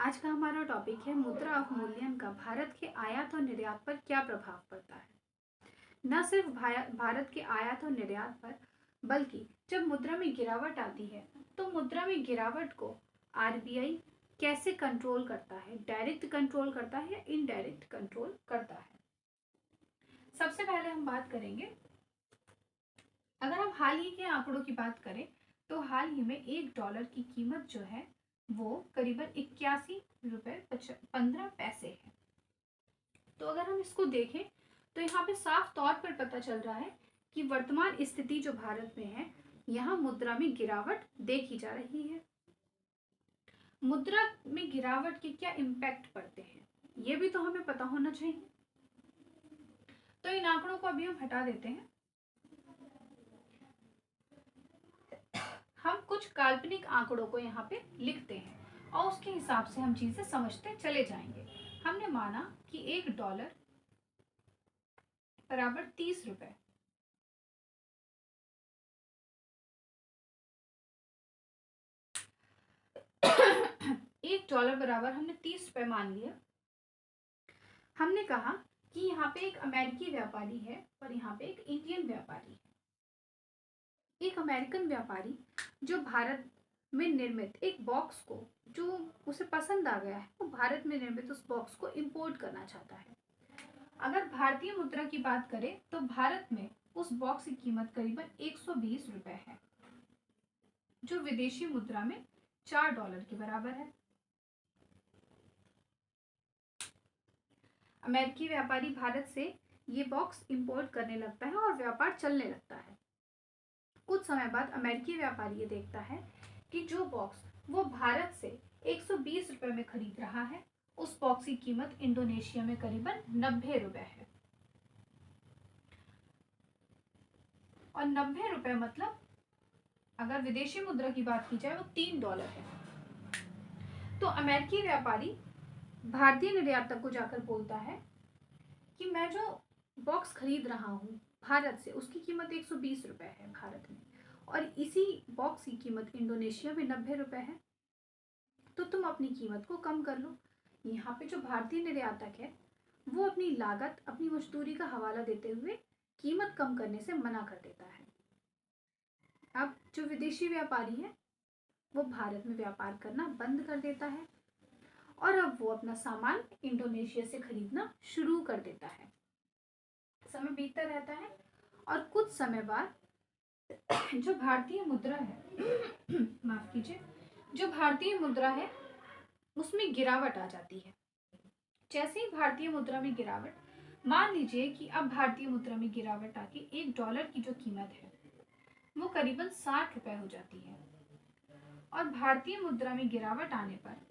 आज का हमारा टॉपिक है मुद्रा अवमूल्यन का भारत के आयात और निर्यात पर क्या प्रभाव पड़ता है। न सिर्फ भारत के आयात और निर्यात पर, बल्कि जब मुद्रा में गिरावट आती है तो मुद्रा में गिरावट को आरबीआई कैसे कंट्रोल करता है, डायरेक्ट कंट्रोल करता है या इनडायरेक्ट कंट्रोल करता है। सबसे पहले हम बात करेंगे, अगर हम हाल ही के आंकड़ों की बात करें तो हाल ही में $1 की कीमत जो है वो करीबन 81 रुपए 15 पैसे है। तो अगर हम इसको देखें तो यहाँ पे साफ तौर पर पता चल रहा है कि वर्तमान स्थिति जो भारत में है, यहाँ मुद्रा में गिरावट देखी जा रही है। मुद्रा में गिरावट के क्या इम्पैक्ट पड़ते हैं, ये भी तो हमें पता होना चाहिए। तो इन आंकड़ों को अभी हम हटा देते हैं। हम कुछ काल्पनिक आंकड़ों को यहाँ पे लिखते हैं और उसके हिसाब से हम चीजें समझते चले जाएंगे। हमने माना कि $1 बराबर 30 रुपए। $1 बराबर हमने 30 रुपए मान लिया। हमने कहा कि यहाँ पे एक अमेरिकी व्यापारी है और यहाँ पे एक इंडियन व्यापारी है। एक अमेरिकन व्यापारी जो भारत में निर्मित एक बॉक्स को, जो उसे पसंद आ गया है, वो भारत में निर्मित उस बॉक्स को इंपोर्ट करना चाहता है। अगर भारतीय मुद्रा की बात करें तो भारत में उस बॉक्स की कीमत करीबन 120 रुपए है, जो विदेशी मुद्रा में $4 के बराबर है। अमेरिकी व्यापारी भारत से ये बॉक्स इंपोर्ट करने लगता है और व्यापार चलने लगता है। कुछ समय बाद अमेरिकी व्यापारी ये देखता है कि जो बॉक्स वो भारत से 120 रुपए में खरीद रहा है, उस बॉक्स की कीमत इंडोनेशिया में करीबन 90 रुपए है। और 90 रुपए मतलब अगर विदेशी मुद्रा की बात की जाए वो $3 है। तो अमेरिकी व्यापारी भारतीय निर्यातक को जाकर बोलता है कि मैं जो बॉक्स खरीद रहा हूँ भारत से, उसकी कीमत 120 रुपए है भारत में, और इसी बॉक्स की कीमत इंडोनेशिया में 90 रुपए है, तो तुम अपनी कीमत को कम कर लो। यहाँ पे जो भारतीय निर्यातक है वो अपनी लागत, अपनी मजदूरी का हवाला देते हुए कीमत कम करने से मना कर देता है। अब जो विदेशी व्यापारी है वो भारत में व्यापार करना बंद कर देता है और अब वो अपना सामान इंडोनेशिया से खरीदना शुरू कर देता है। समय बीतता रहता है और कुछ समय बाद जो भारतीय मुद्रा है माफ कीजिए, जो भारतीय मुद्रा है उसमें गिरावट आ जाती है। जैसे ही भारतीय मुद्रा में गिरावट, मान लीजिए कि अब भारतीय मुद्रा में गिरावट आके $1 की जो कीमत है वो करीबन 60 रुपए हो जाती है। और भारतीय मुद्रा में गिरावट आने पर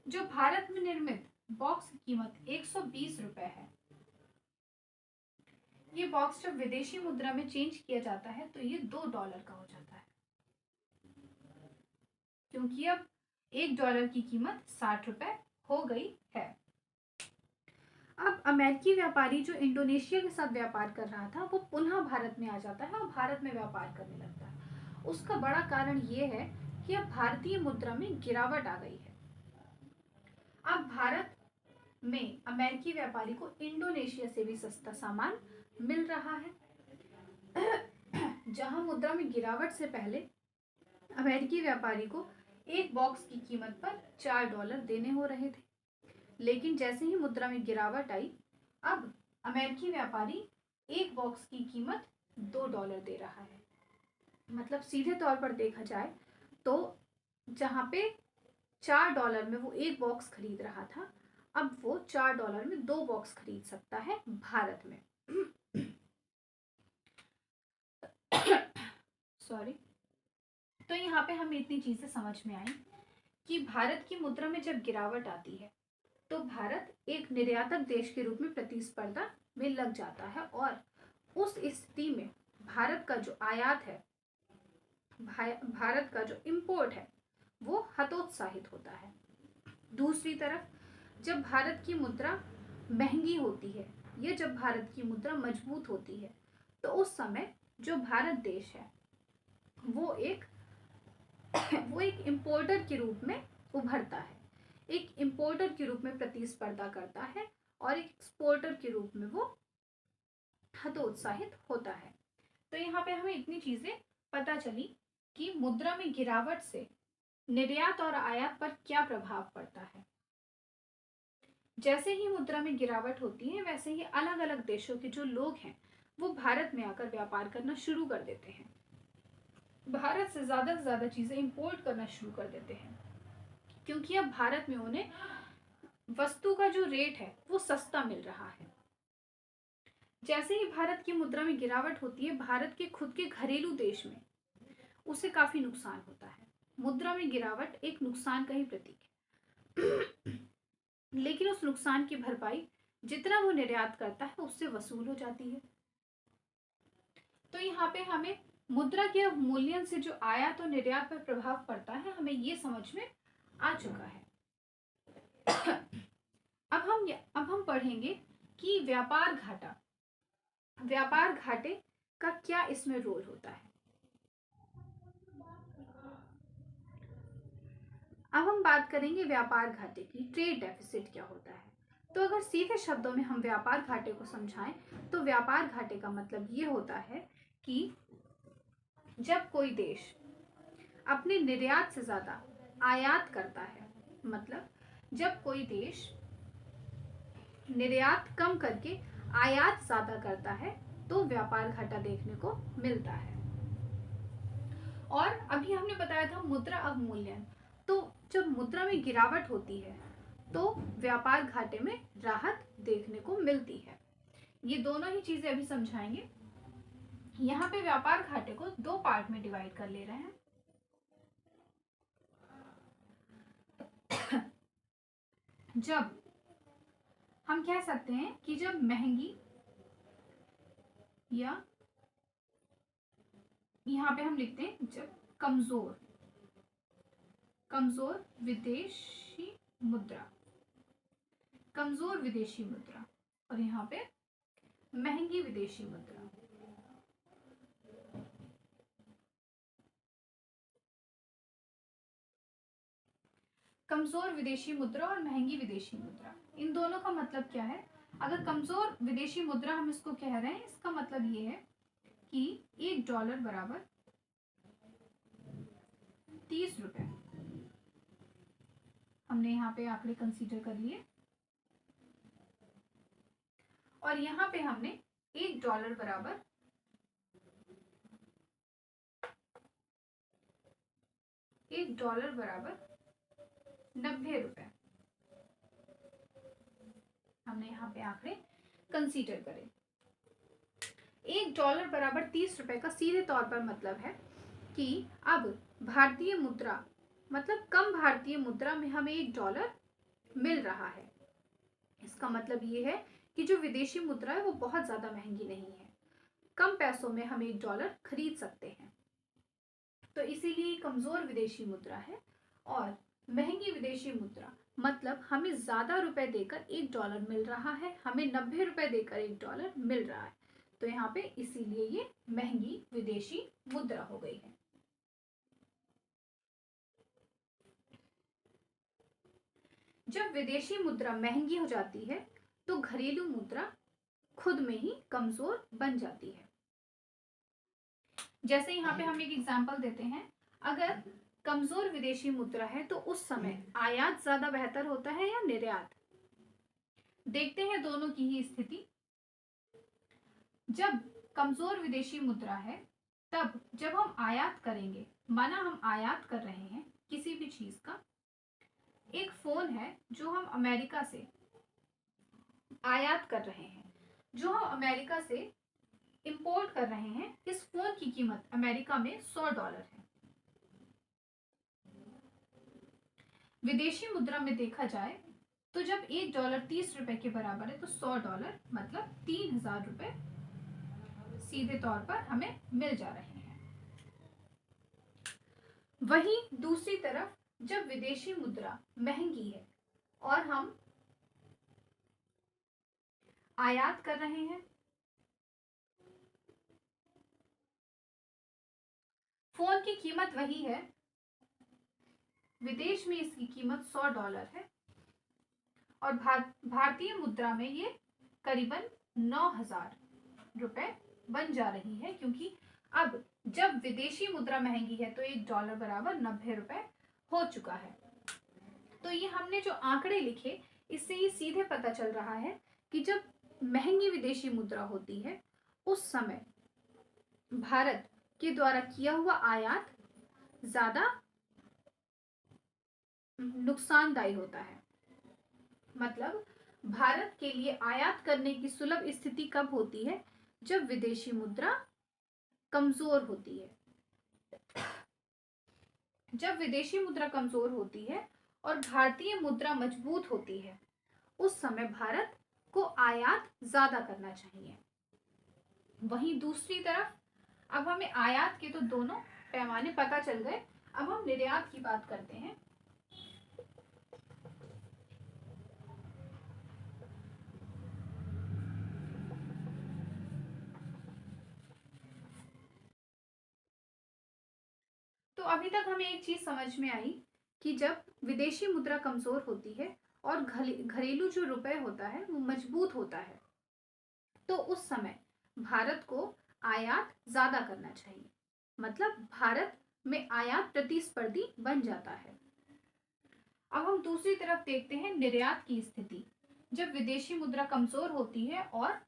जो भारत में निर्मित बॉक्स की कीमत 120 रुपए है, ये बॉक्स जब विदेशी मुद्रा में चेंज किया जाता है तो ये $2 का हो जाता है, क्योंकि अब $1 की कीमत 60 रुपए हो गई है। अब अमेरिकी व्यापारी जो इंडोनेशिया के साथ व्यापार कर रहा था वो पुनः भारत में आ जाता है और भारत में व्यापार करने लगता है। उसका बड़ा कारण ये है कि अब भारतीय मुद्रा में गिरावट आ गई है। अब भारत में अमेरिकी व्यापारी को इंडोनेशिया से भी सस्ता सामान मिल रहा है। जहां मुद्रा में गिरावट से पहले अमेरिकी व्यापारी को एक बॉक्स की कीमत पर $4 देने हो रहे थे, लेकिन जैसे ही मुद्रा में गिरावट आई, अब अमेरिकी व्यापारी एक बॉक्स की कीमत $2 दे रहा है। मतलब सीधे तौर पर देखा जाए तो जहां पे $4 में वो एक बॉक्स खरीद रहा था, अब वो $4 में 2 बॉक्स खरीद सकता है भारत में। सॉरी। तो यहाँ पे हमें इतनी चीजें समझ में आई कि भारत की मुद्रा में जब गिरावट आती है तो भारत एक निर्यातक देश के रूप में प्रतिस्पर्धा में लग जाता है और उस स्थिति में भारत का जो आयात है, भारत का जो इंपोर्ट है, वो हतोत्साहित होता है। दूसरी तरफ जब भारत की मुद्रा महंगी होती है या जब भारत की मुद्रा मजबूत होती है तो उस समय जो भारत देश है वो एक इंपोर्टर के रूप में उभरता है। एक इंपोर्टर के रूप में प्रतिस्पर्धा करता है और एक एक्सपोर्टर के रूप में वो हतोत्साहित होता है। तो यहाँ पे हमें इतनी चीजें पता चली कि मुद्रा में गिरावट से निर्यात और आयात पर क्या प्रभाव पड़ता है। जैसे ही मुद्रा में गिरावट होती है वैसे ही अलग अलग देशों के जो लोग हैं वो भारत में आकर व्यापार करना शुरू कर देते हैं, भारत से ज्यादा चीजें इंपोर्ट करना शुरू कर देते हैं, क्योंकि अब भारत में उन्हें वस्तु का जो रेट है वो सस्ता मिल रहा है। जैसे ही भारत की मुद्रा में गिरावट होती है, भारत के खुद के घरेलू देश में उसे काफी नुकसान होता है। मुद्रा में गिरावट एक नुकसान का ही प्रतीक है लेकिन उस नुकसान की भरपाई जितना वो निर्यात करता है उससे वसूल हो जाती है। तो यहाँ पे हमें मुद्रा के अवमूल्यन से जो आयात और निर्यात पर प्रभाव पड़ता है हमें ये समझ में आ चुका है। अब हम पढ़ेंगे कि व्यापार घाटे का क्या इसमें रोल होता है। अब हम बात करेंगे व्यापार घाटे की, ट्रेड डेफिसिट क्या होता है। तो अगर सीधे शब्दों में हम व्यापार घाटे को समझाएं तो व्यापार घाटे का मतलब ये होता है कि जब कोई देश अपने निर्यात से ज्यादा आयात करता है, मतलब जब कोई देश निर्यात कम करके आयात ज्यादा करता है तो व्यापार घाटा देखने को मिलता है। और अभी हमने बताया था मुद्रा अवमूल्यन, तो जब मुद्रा में गिरावट होती है तो व्यापार घाटे में राहत देखने को मिलती है। ये दोनों ही चीजें अभी समझाएंगे। यहाँ पे व्यापार घाटे को दो पार्ट में डिवाइड कर ले रहे हैं। जब हम कह सकते हैं कि जब महंगी या यहाँ पे हम लिखते हैं जब कमजोर विदेशी मुद्रा और यहाँ पे महंगी विदेशी मुद्रा, कमजोर विदेशी मुद्रा और महंगी विदेशी मुद्रा, इन दोनों का मतलब क्या है। अगर कमजोर विदेशी मुद्रा हम इसको कह रहे हैं, इसका मतलब ये है कि $1 बराबर 30 रुपए। हमने यहाँ पे आंकड़े कंसीडर कर लिए और यहाँ पे हमने $1 बराबर 90 रुपए हमने यहाँ पे आंकड़े कंसीडर करे। $1 बराबर 30 रुपए का सीधे तौर पर मतलब है कि अब भारतीय मुद्रा मतलब कम भारतीय मुद्रा में हमें $1 मिल रहा है। इसका मतलब ये है कि जो विदेशी मुद्रा है वो बहुत ज्यादा महंगी नहीं है, कम पैसों में हम $1 खरीद सकते हैं। तो इसीलिए कमजोर विदेशी मुद्रा है। और महंगी विदेशी मुद्रा मतलब हमें ज्यादा रुपए देकर $1 मिल रहा है, हमें 90 रुपए देकर $1 मिल रहा है। तो यहाँ पे इसीलिए ये महंगी विदेशी मुद्रा हो गई है। जब विदेशी मुद्रा महंगी हो जाती है तो घरेलू मुद्रा खुद में ही कमजोर बन जाती है। जैसे यहाँ पे हम एक एग्जांपल देते हैं, अगर कमजोर विदेशी मुद्रा है तो उस समय आयात ज्यादा बेहतर होता है या निर्यात। देखते हैं दोनों की ही स्थिति। जब कमजोर विदेशी मुद्रा है तब जब हम आयात करेंगे, माना हम आयात कर रहे हैं किसी भी चीज का, एक फोन है जो हम अमेरिका से आयात कर रहे हैं, जो हम अमेरिका से इंपोर्ट कर रहे हैं, इस फोन की कीमत अमेरिका में $100 है। विदेशी मुद्रा में देखा जाए तो जब $1 30 रुपए के बराबर है तो $100 मतलब 3000 रुपए सीधे तौर पर हमें मिल जा रहे हैं। वहीं दूसरी तरफ जब विदेशी मुद्रा महंगी है और हम आयात कर रहे हैं, फोन की कीमत वही है, विदेश में इसकी कीमत $100 है, और भारतीय मुद्रा में ये करीबन 9,000 रुपए बन जा रही है, क्योंकि अब जब विदेशी मुद्रा महंगी है तो $1 बराबर 90 रुपए हो चुका है। तो ये हमने जो आंकड़े लिखे, इससे ये सीधे पता चल रहा है कि जब महंगी विदेशी मुद्रा होती है उस समय भारत के द्वारा किया हुआ आयात ज्यादा नुकसानदायी होता है। मतलब भारत के लिए आयात करने की सुलभ स्थिति कब होती है? जब विदेशी मुद्रा कमजोर होती है। जब विदेशी मुद्रा कमजोर होती है और भारतीय मुद्रा मजबूत होती है, उस समय भारत को आयात ज्यादा करना चाहिए। वहीं दूसरी तरफ अब हमें आयात के तो दोनों पैमाने पता चल गए, अब हम निर्यात की बात करते हैं। तो अभी तक हमें एक चीज समझ में आई कि जब विदेशी मुद्रा कमजोर होती है और घरेलू जो रुपए होता है वो मजबूत होता है, तो उस समय भारत को आयात ज्यादा करना चाहिए। मतलब भारत में आयात प्रतिस्पर्धी बन जाता है। अब हम दूसरी तरफ देखते हैं निर्यात की स्थिति, जब विदेशी मुद्रा कमजोर होती है और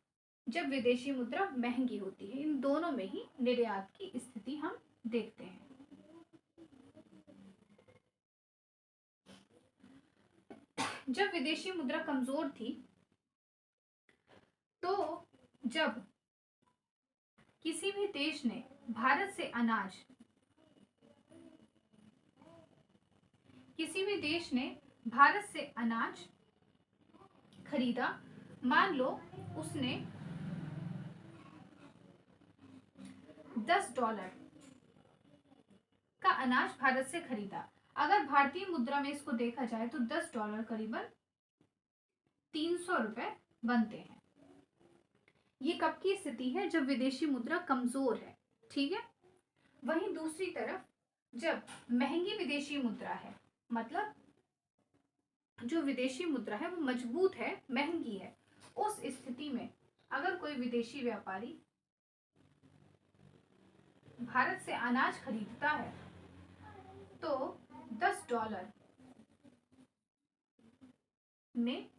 जब विदेशी मुद्रा महंगी होती है, इन दोनों में ही निर्यात की स्थिति हम देखते हैं। जब विदेशी मुद्रा कमजोर थी तो जब किसी भी देश ने भारत से अनाज खरीदा, मान लो उसने $10 का अनाज भारत से खरीदा। अगर भारतीय मुद्रा में इसको देखा जाए तो $10 करीबन 300 रुपए बनते हैं। ये कब की स्थिति है? जब विदेशी मुद्रा कमजोर है। ठीक है। वहीं दूसरी तरफ जब महंगी विदेशी मुद्रा है, मतलब जो विदेशी मुद्रा है वो मजबूत है, महंगी है, उस स्थिति में अगर कोई विदेशी व्यापारी भारत से अनाज खरीदता है तो $10 में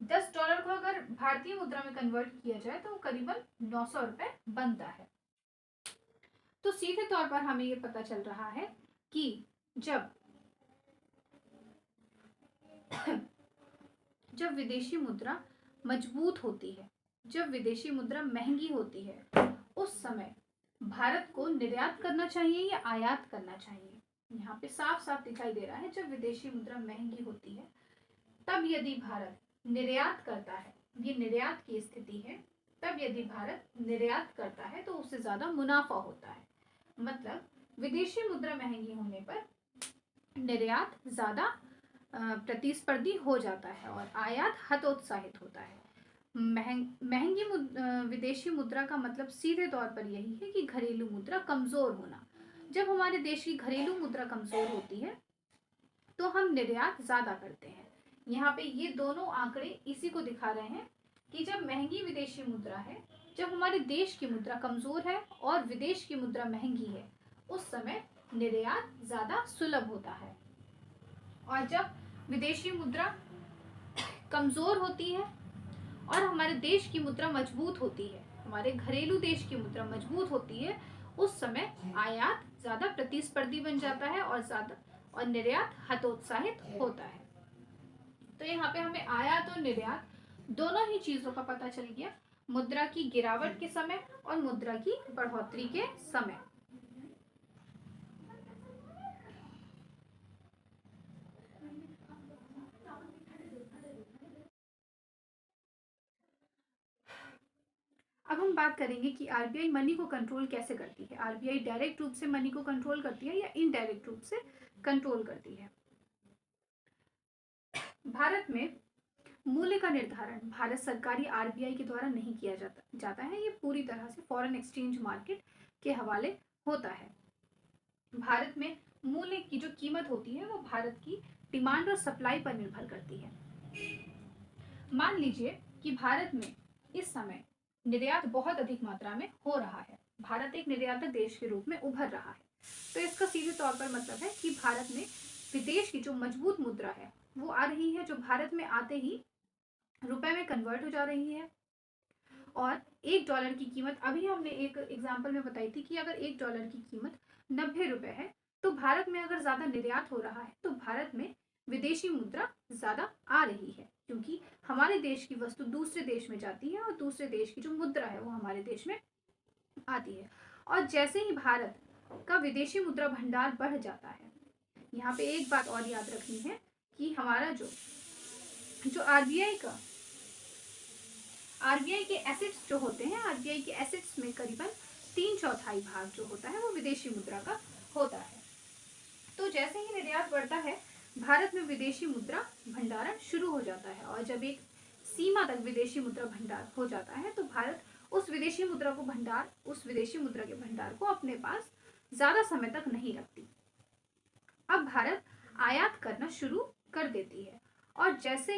$10 को अगर भारतीय मुद्रा में कन्वर्ट किया जाए तो करीबन 900 रुपए बनता है। तो सीधे तौर पर हमें ये पता चल रहा है कि जब विदेशी मुद्रा मजबूत होती है, जब विदेशी मुद्रा महंगी होती है, उस समय भारत को निर्यात करना चाहिए या आयात करना चाहिए? यहाँ पे साफ साफ दिखाई दे रहा है, जब विदेशी मुद्रा महंगी होती है तब यदि भारत निर्यात करता है, ये निर्यात की स्थिति है, तब यदि भारत निर्यात करता है तो उससे ज्यादा मुनाफा होता है। मतलब विदेशी मुद्रा महंगी होने पर निर्यात ज्यादा प्रतिस्पर्धी हो जाता है और आयात हतोत्साहित होता है। महंगी विदेशी मुद्रा का मतलब सीधे तौर पर यही है कि घरेलू मुद्रा कमजोर होना। जब हमारे देश की घरेलू मुद्रा कमजोर होती है तो हम निर्यात ज्यादा करते हैं। यहाँ पे ये दोनों आंकड़े इसी को दिखा रहे हैं कि जब महंगी विदेशी मुद्रा है, जब हमारे देश की मुद्रा कमजोर है और विदेश की मुद्रा महंगी है, उस समय निर्यात ज्यादा सुलभ होता है। और जब विदेशी मुद्रा कमजोर होती है और हमारे देश की मुद्रा मजबूत होती है, हमारे घरेलू देश की मुद्रा मजबूत होती है, उस समय आयात ज्यादा प्रतिस्पर्धी बन जाता है और निर्यात हतोत्साहित होता है। तो यहाँ पे हमें आयात और निर्यात दोनों ही चीजों का पता चल गया, मुद्रा की गिरावट के समय और मुद्रा की बढ़ोतरी के समय। अब हम बात करेंगे कि आरबीआई मनी को कंट्रोल कैसे करती है। आरबीआई डायरेक्ट रूप से मनी को कंट्रोल करती है या इनडायरेक्ट रूप से कंट्रोल करती है। भारत में मूल्य का निर्धारण भारत सरकारी आरबीआई के द्वारा नहीं किया जाता है। ये पूरी तरह से फॉरेन एक्सचेंज मार्केट के हवाले होता है। भारत में मूल्य की जो कीमत होती है वो भारत की डिमांड और सप्लाई पर निर्भर करती है। मान लीजिए कि भारत में इस समय निर्यात बहुत अधिक मात्रा में हो रहा है, भारत एक निर्यातक देश के रूप में उभर रहा है। तो इसका सीधे तौर पर मतलब है कि भारत में विदेश की जो मजबूत मुद्रा है वो आ रही है, जो भारत में आते ही रुपए में कन्वर्ट हो जा रही है। और $1 की कीमत, अभी हमने एक एग्जाम्पल में बताई थी कि अगर $1 की कीमत 90 रुपए है, तो भारत में अगर ज्यादा निर्यात हो रहा है तो भारत में विदेशी मुद्रा ज्यादा आ रही है, क्योंकि हमारे देश की वस्तु दूसरे देश में जाती है और दूसरे देश की जो मुद्रा है वो हमारे देश में आती है। और जैसे ही भारत का विदेशी मुद्रा भंडार बढ़ जाता है, यहाँ पे एक बात और याद रखनी है कि हमारा जो आरबीआई के एसेट्स जो होते हैं, आरबीआई के एसेट्स में करीबन 3/4 भाग जो होता है वो विदेशी मुद्रा का होता है। तो जैसे ही निर्यात बढ़ता है, भारत में विदेशी मुद्रा भंडारण शुरू हो जाता है, और जब एक सीमा तक विदेशी मुद्रा भंडार हो जाता है तो भारत उस विदेशी मुद्रा के भंडार को अपने पास ज्यादा समय तक नहीं रखती। अब भारत आयात करना शुरू कर देती है, और जैसे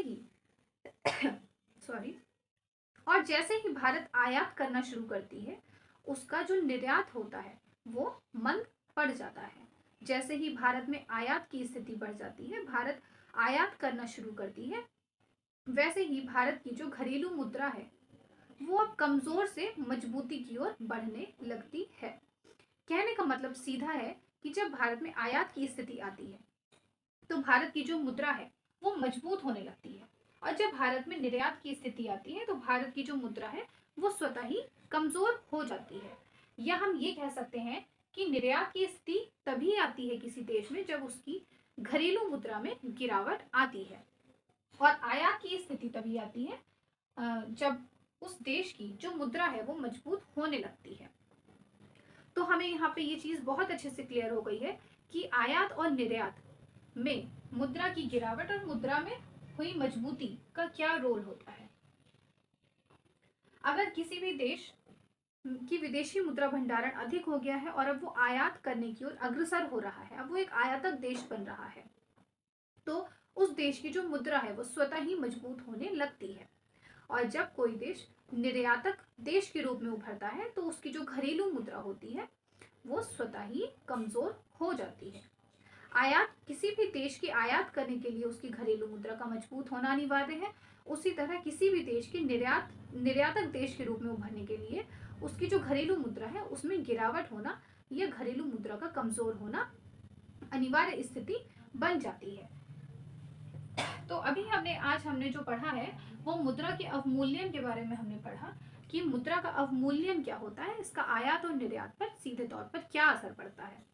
ही भारत आयात करना शुरू करती है, उसका जो निर्यात होता है वो मंद पड़ जाता है। जैसे ही भारत में आयात की स्थिति बढ़ जाती है, भारत आयात करना शुरू करती है, वैसे ही भारत की जो घरेलू मुद्रा है वो अब कमजोर से मजबूती की ओर बढ़ने लगती है। कहने का मतलब सीधा है कि जब भारत में आयात की स्थिति आती है तो भारत की जो मुद्रा है वो मजबूत होने लगती है, और जब भारत में निर्यात की स्थिति आती है तो भारत की जो मुद्रा है वो स्वतः ही कमजोर हो जाती है। या हम ये कह सकते हैं कि निर्यात की स्थिति तभी आती है किसी देश में जब उसकी घरेलू मुद्रा में गिरावट आती है, और आयात की स्थिति तभी आती है जब उस देश की जो मुद्रा है वो मजबूत होने लगती है। तो हमें यहाँ पे ये चीज बहुत अच्छे से क्लियर हो गई है कि आयात और निर्यात में मुद्रा की गिरावट और मुद्रा में हुई मजबूती का क्या रोल होता है। अगर किसी भी देश की विदेशी मुद्रा भंडारण अधिक हो गया है और अब वो आयात करने की ओर अग्रसर हो रहा है, अब वो एक आयातक देश बन रहा है, तो उस देश की जो मुद्रा है वो स्वतः ही मजबूत होने लगती है। और जब कोई देश निर्यातक देश के रूप में उभरता है तो उसकी जो घरेलू मुद्रा होती है वो स्वतः ही कमजोर हो जाती है। आयात, किसी भी देश की आयात करने के लिए उसकी घरेलू मुद्रा का मजबूत होना अनिवार्य है। उसी तरह किसी भी देश के निर्यातक देश के रूप में उभरने के लिए उसकी जो घरेलू मुद्रा है उसमें गिरावट होना या घरेलू मुद्रा का कमजोर होना अनिवार्य स्थिति बन जाती है। तो अभी आज हमने जो पढ़ा है वो मुद्रा के अवमूल्यन के बारे में हमने पढ़ा कि मुद्रा का अवमूल्यन क्या होता है, इसका आयात और निर्यात पर सीधे तौर पर क्या असर पड़ता है।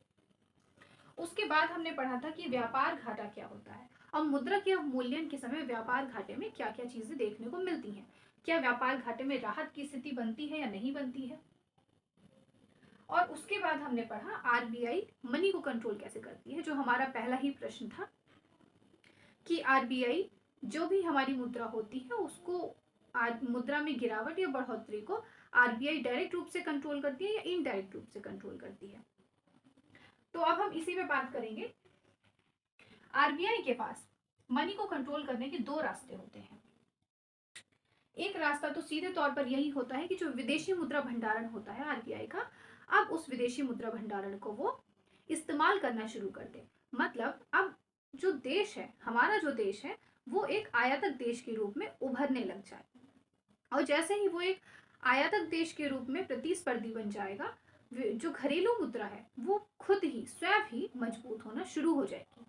उसके बाद हमने पढ़ा था कि व्यापार घाटा क्या होता है। अब मुद्रा के अवमूल्यन के समय व्यापार घाटे में क्या क्या चीजें देखने को मिलती हैं, क्या व्यापार घाटे में राहत की स्थिति बनती है या नहीं बनती है। और उसके बाद हमने पढ़ा आरबीआई मनी को कंट्रोल कैसे करती है, जो हमारा पहला ही प्रश्न था कि आरबीआई जो भी हमारी मुद्रा होती है उसको मुद्रा में गिरावट या बढ़ोतरी को आरबीआई डायरेक्ट रूप से कंट्रोल करती है या इनडायरेक्ट रूप से कंट्रोल करती है। तो अब हम इसी पे बात करेंगे। आरबीआई के पास मनी को कंट्रोल करने के दो रास्ते होते हैं। एक रास्ता तो सीधे तौर पर यही होता है कि जो विदेशी मुद्रा भंडारण होता है आरबीआई का, अब उस विदेशी मुद्रा भंडारण को वो इस्तेमाल करना शुरू कर दे। मतलब अब जो देश है, हमारा जो देश है, वो एक आयातक देश के रूप में उभरने लग जाए, और जैसे ही वो एक आयातक देश के रूप में प्रतिस्पर्धी बन जाएगा, जो घरेलू मुद्रा है वो खुद ही स्वयं ही मजबूत होना शुरू हो जाएगी।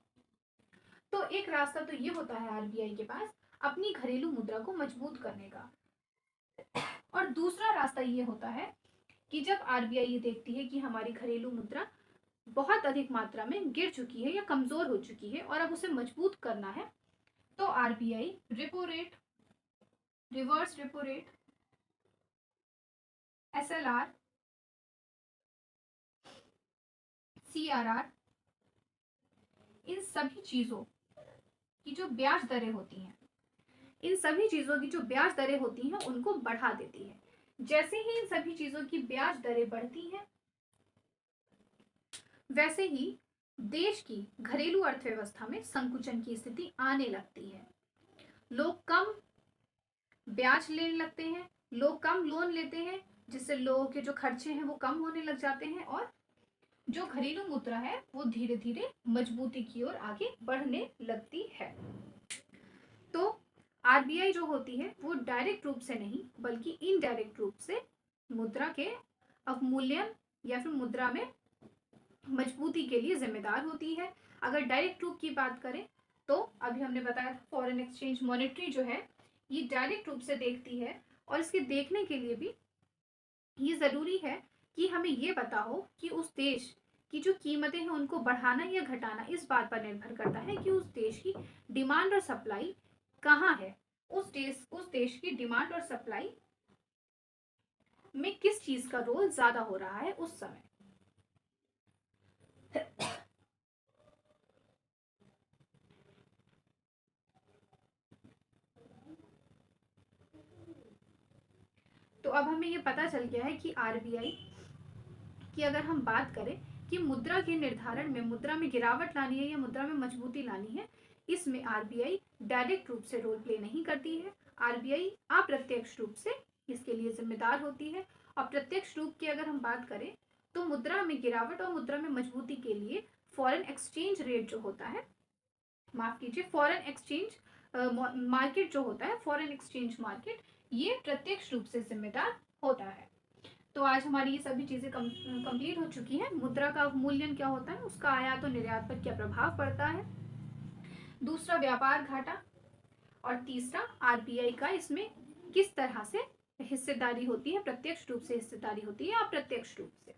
तो एक रास्ता तो ये होता है आरबीआई के पास अपनी घरेलू मुद्रा को मजबूत करने का, और दूसरा रास्ता ये होता है कि जब आरबीआई ये देखती है कि हमारी घरेलू मुद्रा बहुत अधिक मात्रा में गिर चुकी है या कमजोर हो चुकी है और अब उसे मजबूत करना है, तो RBI repo rate, reverse repo rate, SLR, CRR, इन सभी चीजों की जो ब्याज दरें होती हैं, इन सभी चीजों की जो ब्याज दरें होती हैं उनको बढ़ा देती है। जैसे ही इन सभी चीजों की ब्याज दरें बढ़ती हैं, वैसे ही देश की घरेलू अर्थव्यवस्था में संकुचन की स्थिति आने लगती है। लोग कम ब्याज लेने लगते हैं, लोग कम लोन लेते हैं, जिससे लोगों के जो खर्चे हैं वो कम होने लग जाते हैं और जो घरेलू मुद्रा है वो धीरे धीरे मजबूती की ओर आगे बढ़ने लगती है। तो आरबीआई जो होती है वो डायरेक्ट रूप से नहीं बल्कि इनडायरेक्ट रूप से मुद्रा के अवमूल्यन या फिर मुद्रा में मजबूती के लिए जिम्मेदार होती है। अगर डायरेक्ट रूप की बात करें तो अभी हमने बताया था फॉरेन एक्सचेंज मॉनेटरी जो है ये डायरेक्ट रूप से देखती है, और इसके देखने के लिए भी ये ज़रूरी है कि हमें ये पता हो कि उस देश की जो कीमतें हैं उनको बढ़ाना या घटाना इस बात पर निर्भर करता है कि उस देश की डिमांड और सप्लाई कहाँ है, उस देश की डिमांड और सप्लाई में किस चीज का रोल ज्यादा हो रहा है उस समय। तो अब हमें ये पता चल गया है कि आरबीआई की अगर हम बात करें कि मुद्रा के निर्धारण में मुद्रा में गिरावट लानी है या मुद्रा में मजबूती लानी है, इसमें आरबीआई डायरेक्ट रूप से रोल प्ले नहीं करती है। आरबीआई अप्रत्यक्ष रूप से इसके लिए जिम्मेदार होती है। और प्रत्यक्ष रूप की अगर हम बात करें तो मुद्रा में गिरावट और मुद्रा में मजबूती के लिए फॉरेन एक्सचेंज रेट जो होता है, माफ कीजिए, फॉरेन एक्सचेंज मार्केट जो होता है, फॉरेन एक्सचेंज मार्केट, ये प्रत्यक्ष रूप से जिम्मेदार होता है। तो आज हमारी ये सभी चीजें कंप्लीट हो चुकी हैं। मुद्रा का अवमूल्यन क्या होता है, उसका आयात और निर्यात पर क्या प्रभाव पड़ता है, दूसरा व्यापार घाटा, और तीसरा आरबीआई का इसमें किस तरह से हिस्सेदारी होती है, प्रत्यक्ष रूप से हिस्सेदारी होती है या अप्रत्यक्ष रूप से।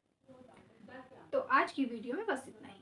तो आज की वीडियो में बस इतना ही।